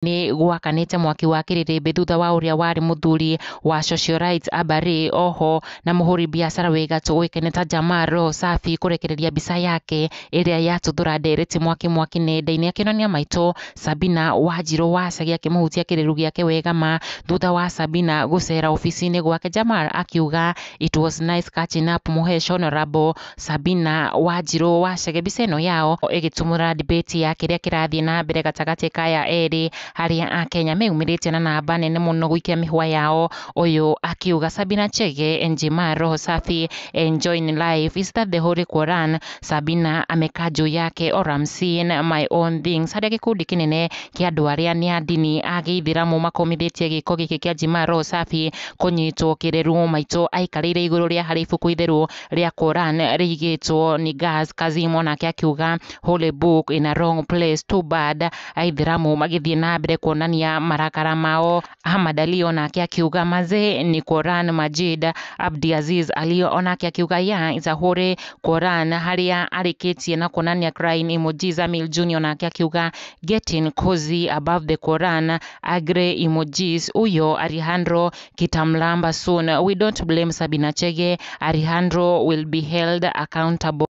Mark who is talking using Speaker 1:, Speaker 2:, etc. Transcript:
Speaker 1: ni gwakanite mwaki wa Kiririmbi thutha wa uria wari muthuri wa social rights Abari oho na muhuri biashara wegatu wikeneta Jamal Safi kurekereria mbica yake iria yatuthura ndereti mwaki nenda-ini akinonia maito Sabina Wanjiru Wacagia akimuhutia kiriru giake wega ma thutha wa Sabina gucera ofisi-ini gwake. Jamal akiuga it was nice catching up muhesh honorable Sabina Wanjiru Wacagia. Mbica ino yao igitumura debate ya kiria kirathie na mbere gatagati kaya eri haria Akenya meumirite na namba nene muno gwikia mihwa yao. Uyu akiuga Sabina Chege and Jamal Safi enjoying life. Is that the Holy Quran? Sabina ameka juu yake or I'm seeing my own things. Haria gikundi kinene kia andu aria ni a dini a Gĩithĩramu makomithitie giko giki kia Jamal Safi kunyitwo kiriru maito aikarire iguru ria hari ibuku itheru ria Quran rigitwo ni Gas Kazim onake akiuga holy book in a wrong place, too bad. Aithĩramu magithie na mbere kuonania marakara mao. Ahmad Ali onake akiuga maze ni Quran Majid. Abdi Aziz Ali onake akiuga ya is a holy Quran haria arikitie na kuonania crying emojis. Amil Junior onake akiuga getting cozy above the Quran agree emojis. Uyo Alejandro kitamlamba soon. We don't blame Sabina Chege. Alejandro will be held accountable.